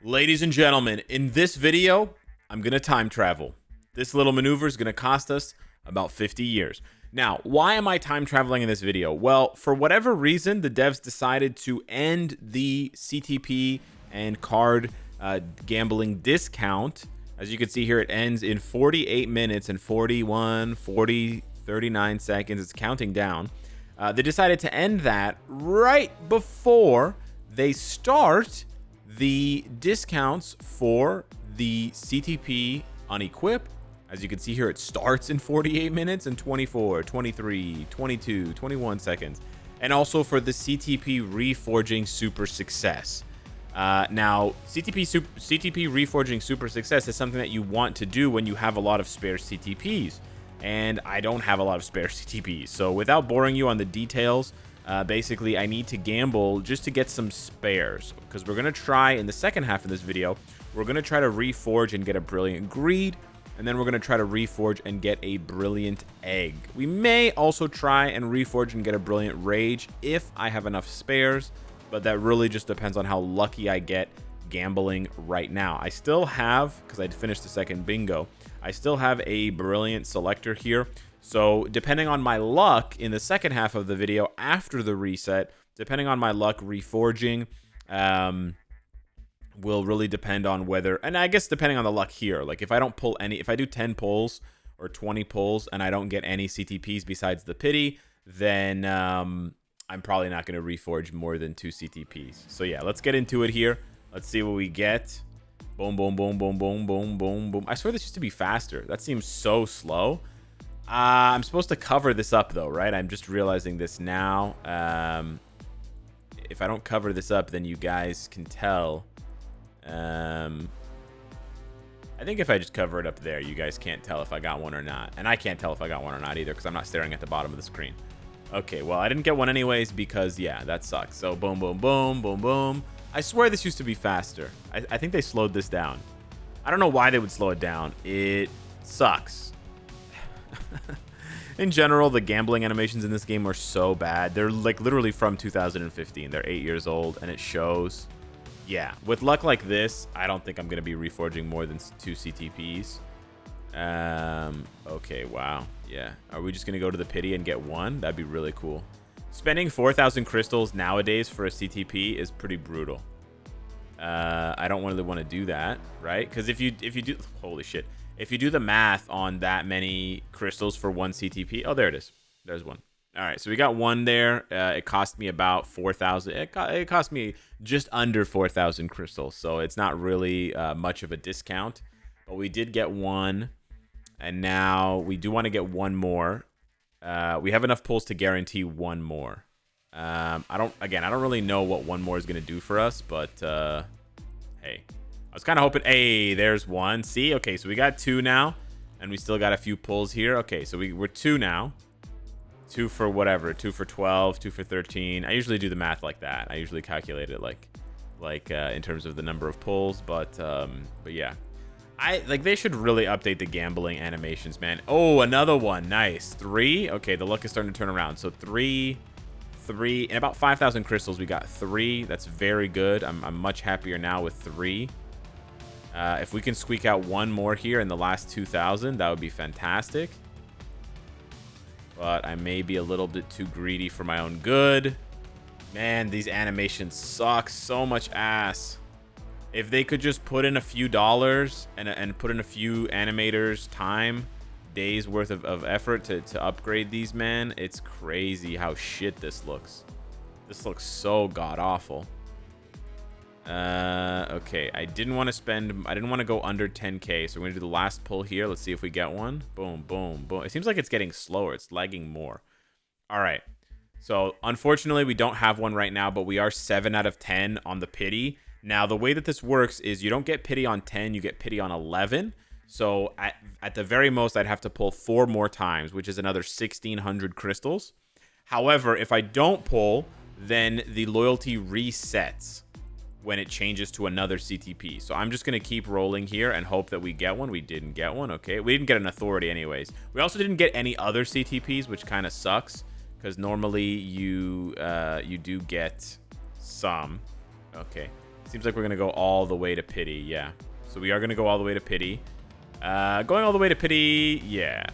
Ladies and gentlemen, in this video, I'm going to time travel. This little maneuver is going to cost us about 50 years. Now, why am I time traveling in this video? Well, for whatever reason, the devs decided to end the CTP and card gambling discount. As you can see here, it ends in 48 minutes and 39 seconds. It's counting down. They decided to end that right before they start the discounts for the CTP unequip. As you can see here, it starts in 48 minutes and 24, 23, 22, 21 seconds. And also for the CTP Reforging Super Success. Now, CTP Reforging Super Success is something that you want to do when you have a lot of spare CTPs. And I don't have a lot of spare CTPs. So without boring you on the details, basically I need to gamble just to get some spares. Because we're going to try, in the second half of this video, we're going to try to reforge and get a Brilliant Greed. And then we're going to try to reforge and get a Brilliant Egg. We may also try and reforge and get a Brilliant Rage if I have enough spares. But that really just depends on how lucky I get gambling right now. I still have, because I finished the second bingo, I still have a Brilliant Selector here. So depending on my luck in the second half of the video after the reset, depending on my luck reforging, will really depend on whether, and I guess depending on the luck here, like if I don't pull any, if I do 10 pulls or 20 pulls and I don't get any CTPs besides the pity, then I'm probably not going to reforge more than 2 CTPs. So yeah, let's get into it here. Let's see what we get. Boom, boom, boom, boom, boom, boom, boom, boom. I swear this used to be faster. That seems so slow. I'm supposed to cover this up though, right? I'm just realizing this now. If I don't cover this up, then you guys can tell. I think if I just cover it up there, you guys can't tell if I got one or not. And I can't tell if I got one or not either because I'm not staring at the bottom of the screen. Okay, well, I didn't get one anyways because, yeah, that sucks. So, boom, boom, boom, boom, boom. I swear this used to be faster. I think they slowed this down. I don't know why they would slow it down. It sucks. In general, the gambling animations in this game are so bad. They're, like, literally from 2015. They're 8 years old, and it shows. Yeah, with luck like this, I don't think I'm going to be reforging more than 2 CTPs. Okay, wow. Yeah. Are we just going to go to the pity and get one? That'd be really cool. Spending 4,000 crystals nowadays for a CTP is pretty brutal. I don't really want to do that, right? Because if you do... Holy shit. If you do the math on that many crystals for 1 CTP... Oh, there it is. There's one. All right, so we got one there. It cost me about 4,000. It cost me just under 4,000 crystals, so it's not really much of a discount. But we did get one, and now we do want to get one more. We have enough pulls to guarantee one more. I don't really know what one more is going to do for us, but hey. I was kind of hoping... Hey, there's one. See? Okay, so we got 2 now, and we still got a few pulls here. Okay, so we're 2 now. 2 for whatever, 2 for 12, 2 for 13. I usually do the math like that. I usually calculate it like in terms of the number of pulls, but yeah. They should really update the gambling animations, man. Oh, another one. Nice. 3. Okay, the luck is starting to turn around. So 3 and about 5,000 crystals, we got 3. That's very good. I'm much happier now with 3. If we can squeak out one more here in the last 2,000, that would be fantastic. But I may be a little bit too greedy for my own good. Man, these animations suck so much ass. If they could just put in a few dollars and put in a few animators' time, days worth of effort to upgrade these, man, it's crazy how shit this looks. This looks so god-awful. Okay, I didn't want to go under 10k, so we're gonna do the last pull here. Let's see if we get one. Boom, boom, boom. It seems like it's getting slower. It's lagging more. All right, so unfortunately we don't have one right now, but we are 7 out of 10 on the pity. Now the way that this works is you don't get pity on 10, you get pity on 11. So at the very most, I'd have to pull 4 more times, which is another 1,600 crystals. However, if I don't pull, then the loyalty resets when it changes to another CTP. So I'm just going to keep rolling here and hope that we get one. We didn't get one. Okay, we didn't get an authority anyways. We also didn't get any other CTPs, which kind of sucks because normally you do get some. Okay, Seems like we're going to go all the way to pity. Yeah. So we are going to go all the way to pity. Going all the way to pity. Yeah.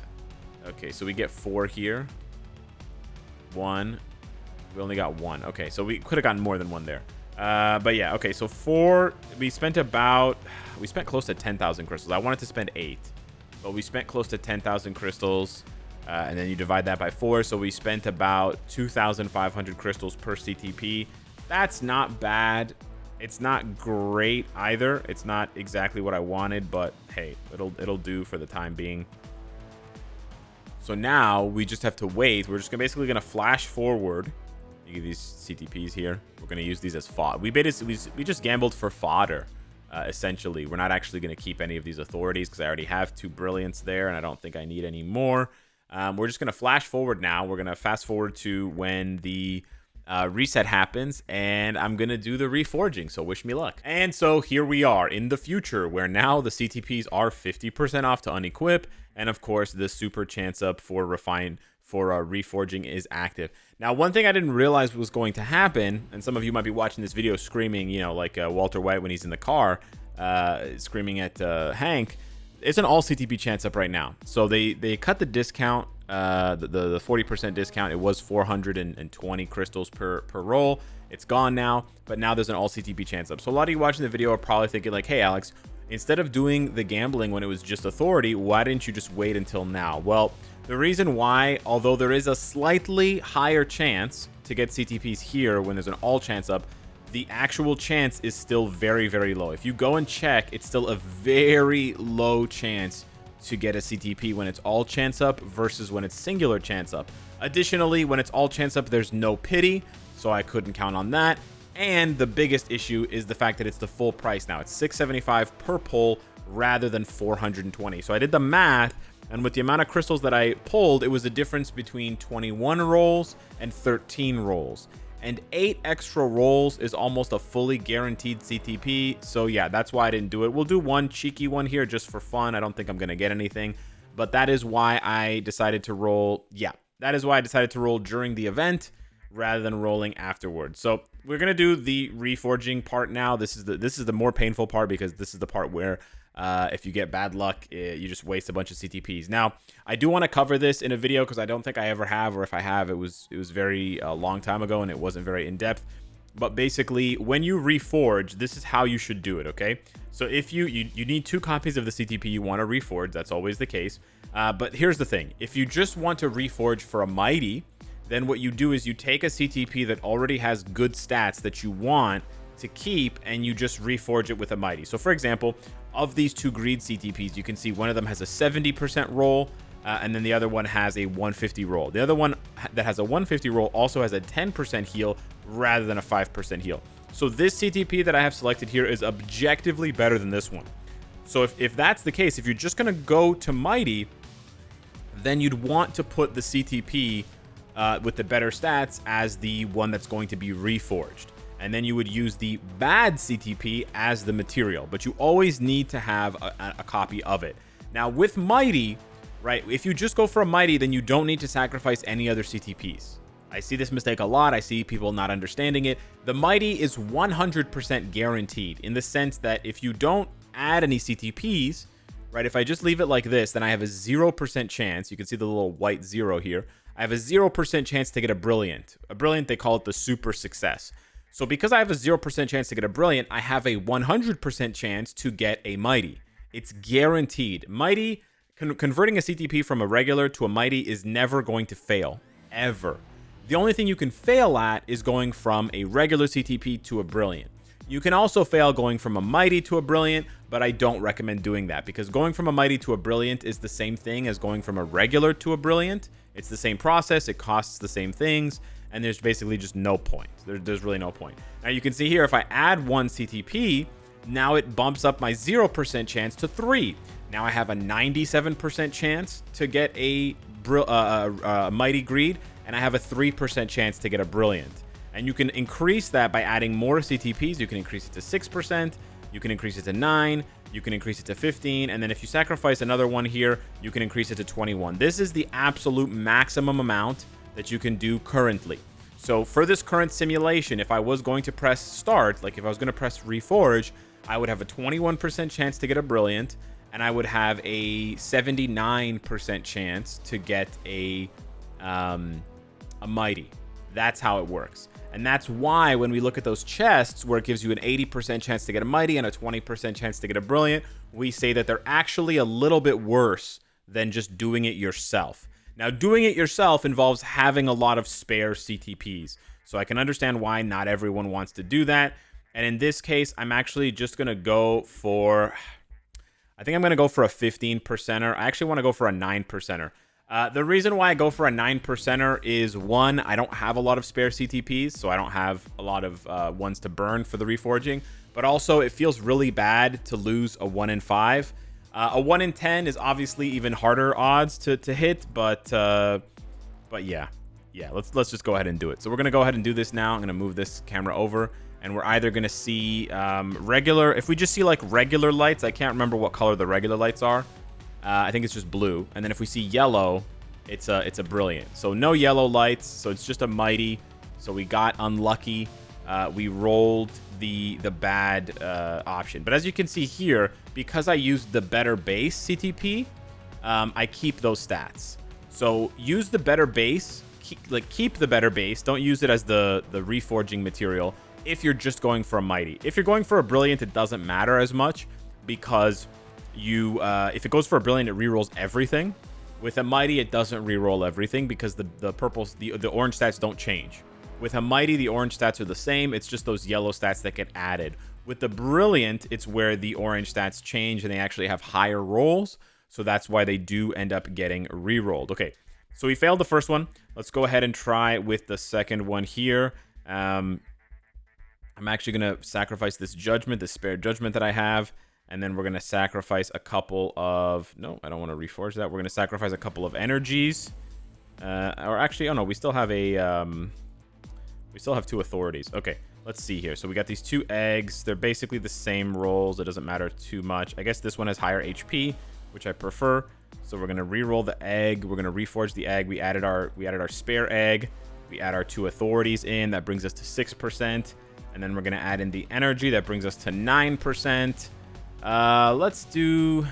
Okay, so we get 4 here. 1. We only got 1. Okay, so we could have gotten more than 1 there. But yeah, okay, so 4. We spent close to 10,000 crystals. I wanted to spend 8, but we spent close to 10,000 crystals. And then you divide that by 4, so we spent about 2,500 crystals per CTP. That's not bad. It's not great either. It's not exactly what I wanted, but hey, it'll do for the time being. So now we just have to wait. We're just basically gonna flash forward. You get these CTPs here. We're gonna use these as fodder. We just gambled for fodder, essentially. We're not actually gonna keep any of these authorities because I already have 2 brilliants there, and I don't think I need any more. We're just gonna flash forward now. We're gonna fast forward to when the reset happens, and I'm gonna do the reforging, so wish me luck. And so here we are in the future, where now the CTPs are 50% off to unequip, and of course the super chance up for reforging is active. Now, one thing I didn't realize was going to happen, and some of you might be watching this video screaming, you know, like Walter White when he's in the car screaming at Hank. It's an all CTP chance up right now. So they cut the discount, the 40% discount. It was 420 crystals per roll. It's gone now, but now there's an all CTP chance up. So a lot of you watching the video are probably thinking like, hey, Alex, instead of doing the gambling when it was just authority, why didn't you just wait until now? Well, the reason why, although there is a slightly higher chance to get CTPs here when there's an all chance up, the actual chance is still very, very low. If you go and check, it's still a very low chance to get a CTP when it's all chance up versus when it's singular chance up. Additionally, when it's all chance up, there's no pity, so I couldn't count on that. And the biggest issue is the fact that it's the full price now. It's $675 per pull rather than 420. So I did the math, and with the amount of crystals that I pulled, it was a difference between 21 rolls and 13 rolls. And 8 extra rolls is almost a fully guaranteed CTP. So yeah, that's why I didn't do it. We'll do one cheeky one here just for fun. I don't think I'm going to get anything. But that is why I decided to roll. Yeah, that is why I decided to roll during the event rather than rolling afterwards. So we're going to do the reforging part now. This is the more painful part because this is the part where if you get bad luck, you just waste a bunch of CTPs. Now, I do want to cover this in a video because I don't think I ever have, or if I have, it was very long time ago and it wasn't very in-depth. But basically, when you reforge, this is how you should do it, okay? So if you need 2 copies of the CTP you want to reforge, that's always the case. But here's the thing. If you just want to reforge for a Mighty, then what you do is you take a CTP that already has good stats that you want to keep, and you just reforge it with a Mighty. So for example, of these 2 greed CTPs, you can see one of them has a 70% roll, and then the other one has a 150 roll. The other one that has a 150 roll also has a 10% heal rather than a 5% heal. So this CTP that I have selected here is objectively better than this one. So if that's the case, if you're just going to go to Mighty, then you'd want to put the CTP with the better stats as the one that's going to be reforged. And then you would use the bad CTP as the material. But you always need to have a copy of it. Now, with Mighty, right, if you just go for a Mighty, then you don't need to sacrifice any other CTPs. I see this mistake a lot. I see people not understanding it. The Mighty is 100% guaranteed in the sense that if you don't add any CTPs, right, if I just leave it like this, then I have a 0% chance. You can see the little white 0 here. I have a 0% chance to get a Brilliant. A Brilliant, they call it the super success. So because I have a 0% chance to get a Brilliant, I have a 100% chance to get a Mighty. It's guaranteed. Mighty, converting a CTP from a regular to a Mighty is never going to fail, ever. The only thing you can fail at is going from a regular CTP to a Brilliant. You can also fail going from a Mighty to a Brilliant, but I don't recommend doing that because going from a Mighty to a Brilliant is the same thing as going from a regular to a Brilliant. It's the same process, it costs the same things, and there's basically just no point. There's really no point. Now you can see here, if I add 1 CTP, now it bumps up my 0% chance to 3. Now I have a 97% chance to get a Mighty Greed, and I have a 3% chance to get a Brilliant. And you can increase that by adding more CTPs. You can increase it to 6%, you can increase it to 9, you can increase it to 15, and then if you sacrifice another one here, you can increase it to 21. This is the absolute maximum amount that you can do currently. So for this current simulation, if I was going to press start, like if I was going to press reforge, I would have a 21% chance to get a brilliant, and I would have a 79% chance to get a mighty. That's how it works. And that's why when we look at those chests where it gives you an 80% chance to get a mighty and a 20% chance to get a brilliant, we say that they're actually a little bit worse than just doing it yourself. Now, doing it yourself involves having a lot of spare CTPs. So I can understand why not everyone wants to do that. And in this case, I'm actually just going to go for... I think I'm going to go for a 15%er. I actually want to go for a 9%er. The reason why I go for a 9%er is, one, I don't have a lot of spare CTPs, so I don't have a lot of ones to burn for the reforging. But also, it feels really bad to lose a 1 in 5. A 1 in 10 is obviously even harder odds to hit, but yeah, let's just go ahead and do it. So we're gonna go ahead and do this now. I'm gonna move this camera over, and we're either gonna see regular. If we just see like regular lights, I can't remember what color the regular lights are. I think it's just blue. And then if we see yellow, it's a brilliant. So no yellow lights, so it's just a mighty. So we got unlucky. We rolled the bad option. But as you can see here, because I used the better base CTP, I keep those stats. So use the better base, keep the better base. Don't use it as the reforging material if you're just going for a mighty. If you're going for a brilliant, it doesn't matter as much, because if it goes for a brilliant, it rerolls everything. With a mighty, it doesn't reroll everything because the orange stats don't change. With a mighty, the orange stats are the same. It's just those yellow stats that get added. With the brilliant, it's where the orange stats change and they actually have higher rolls. So that's why they do end up getting rerolled. Okay, so we failed the first one. Let's go ahead and try with the second one here. I'm actually going to sacrifice this judgment, this spare judgment that I have. And then we're going to sacrifice a couple of... No, I don't want to reforge that. We're going to sacrifice a couple of energies. Or actually, oh no, we still have a... we still have 2 authorities. Okay, let's see here. So we got these 2 eggs. They're basically the same rolls. It doesn't matter too much. I guess this one has higher HP, which I prefer. So we're going to re-roll the egg. We're going to reforge the egg. We added our spare egg. We add our 2 authorities in. That brings us to 6%. And then we're going to add in the energy. That brings us to 9%. Let's do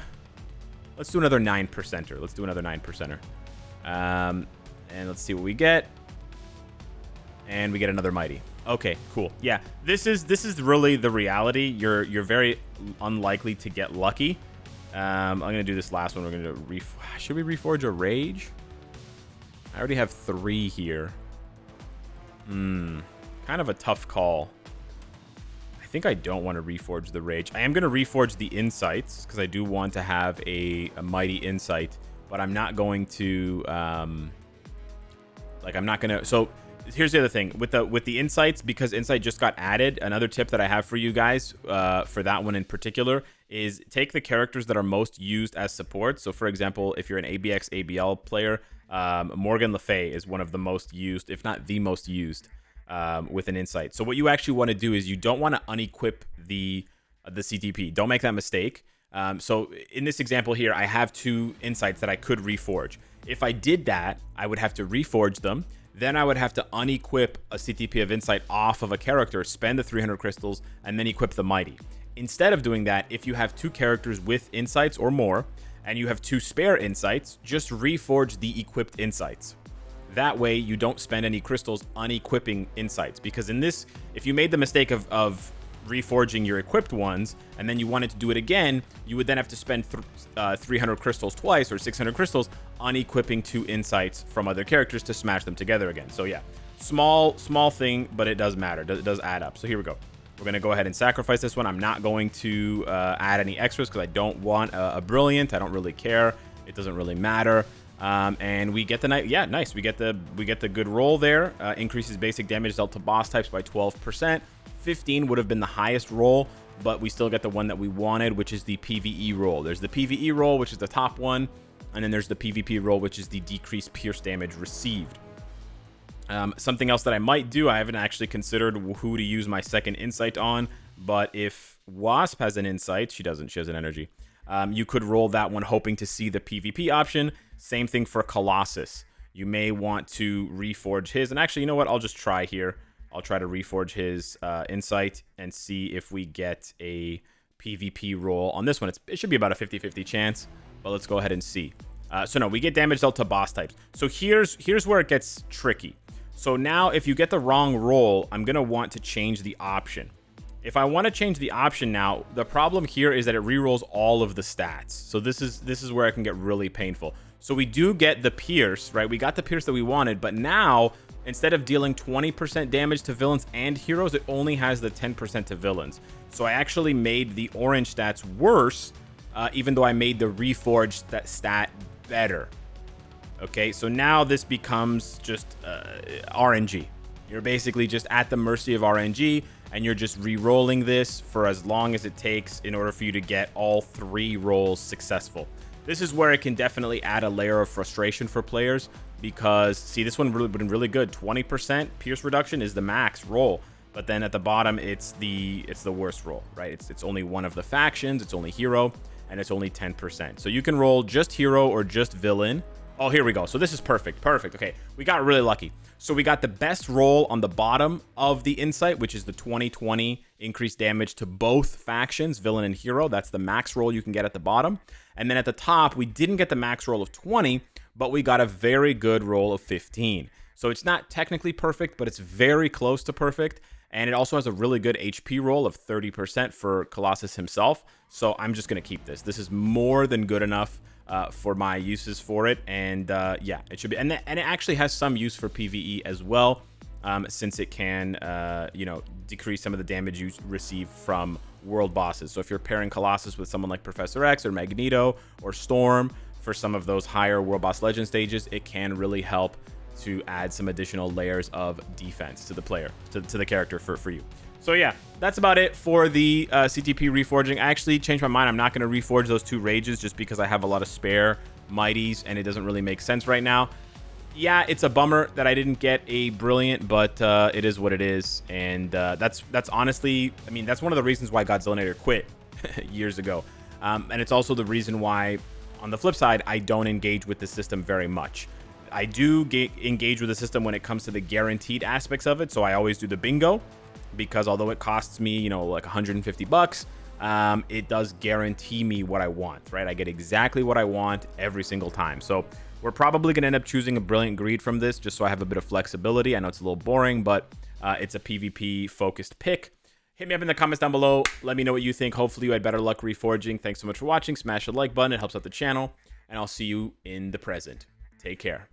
another 9%er. Let's do another 9%er. And let's see what we get. And we get another mighty. Okay, cool. Yeah, this is really the reality. You're very unlikely to get lucky. I'm gonna do this last one. We're gonna do should we reforge a rage? I already have 3 here. Kind of a tough call. I think I don't want to reforge the rage. I am going to reforge the insights because I do want to have a mighty insight, but I'm not going to I'm not going to. So here's the other thing with the insights, because insight just got added. Another tip that I have for you guys for that one in particular is take the characters that are most used as support. So for example, if you're an ABX ABL player, Morgan Le Fay is one of the most used, if not the most used. With an insight. So what you actually want to do is you don't want to unequip the CTP. Don't make that mistake. So in this example here, I have 2 insights that I could reforge. If I did that, I would have to reforge them. Then I would have to unequip a CTP of insight off of a character, spend the 300 crystals, and then equip the mighty. Instead of doing that, if you have 2 characters with insights or more, and you have 2 spare insights, just reforge the equipped insights. That way, you don't spend any crystals unequipping insights. Because in this, if you made the mistake of reforging your equipped ones, and then you wanted to do it again, you would then have to spend 300 crystals twice, or 600 crystals, unequipping 2 insights from other characters to smash them together again. So yeah, small thing, but it does matter. It does add up. So here we go. We're going to go ahead and sacrifice this one. I'm not going to add any extras because I don't want a brilliant. I don't really care. It doesn't really matter. And we get the night. Yeah, nice. We get the good roll there. Increases basic damage dealt to boss types by 12%. 15 would have been the highest roll, but we still get the one that we wanted, which is the PvE roll. There's the PvE roll, which is the top one, and then there's the PvP roll, which is the decreased pierce damage received. Something else that I might do, I haven't actually considered who to use my second insight on, but if Wasp has an insight, she doesn't, she has an energy. You could roll that one hoping to see the PvP option. Same thing for Colossus. You may want to reforge his. And actually, you know what? I'll just try here. I'll try to reforge his insight and see if we get a PvP roll on this one. It should be about a 50-50 chance, but let's go ahead and see. So no, we get damage dealt to boss types. So here's where it gets tricky. So now if you get the wrong roll, I'm going to want to change the option. If I want to change the option now, the problem here is that it rerolls all of the stats. So this is where it can get really painful. So we do get the pierce, right? We got the pierce that we wanted, but now instead of dealing 20% damage to villains and heroes, it only has the 10% to villains. So I actually made the orange stats worse, even though I made the reforged stat better. Okay, so now this becomes just RNG. You're basically just at the mercy of RNG, and you're just re-rolling this for as long as it takes in order for you to get all 3 rolls successful. This is where it can definitely add a layer of frustration for players, because see, this one would have been really good. 20% pierce reduction is the max roll, but then at the bottom it's the worst roll, right? It's only one of the factions, it's only hero, and it's only 10%. So you can roll just hero or just villain. Oh, here we go. So this is perfect. Okay, we got really lucky. So we got the best roll on the bottom of the insight, which is the 20/20 increased damage to both factions, villain and hero. That's the max roll you can get at the bottom. And then at the top, we didn't get the max roll of 20, but we got a very good roll of 15. So it's not technically perfect, but it's very close to perfect. And it also has a really good HP roll of 30% for Colossus himself. So I'm just going to keep this. This is more than good enough for my uses for it. And yeah, it should be. And it actually has some use for PvE as well, since it can, you know, decrease some of the damage you receive from world bosses. So if you're pairing Colossus with someone like Professor X or Magneto or Storm for some of those higher world boss legend stages, it can really help to add some additional layers of defense to the player, to the character for you. So yeah, that's about it for the CTP reforging. I actually changed my mind. I'm not going to reforge those 2 rages just because I have a lot of spare mighties and it doesn't really make sense right now. Yeah, it's a bummer that I didn't get a brilliant, but it is what it is. And that's honestly, I mean, that's one of the reasons why Godzillinator quit years ago. And it's also the reason why, on the flip side, I don't engage with the system very much. I do engage with the system when it comes to the guaranteed aspects of it. So I always do the bingo, because although it costs me, you know, like 150 bucks, it does guarantee me what I want, right? I get exactly what I want every single time. So we're probably going to end up choosing a Brilliant Greed from this, just so I have a bit of flexibility. I know it's a little boring, but it's a PvP focused pick. Hit me up in the comments down below. Let me know what you think. Hopefully you had better luck reforging. Thanks so much for watching. Smash the like button. It helps out the channel, and I'll see you in the present. Take care.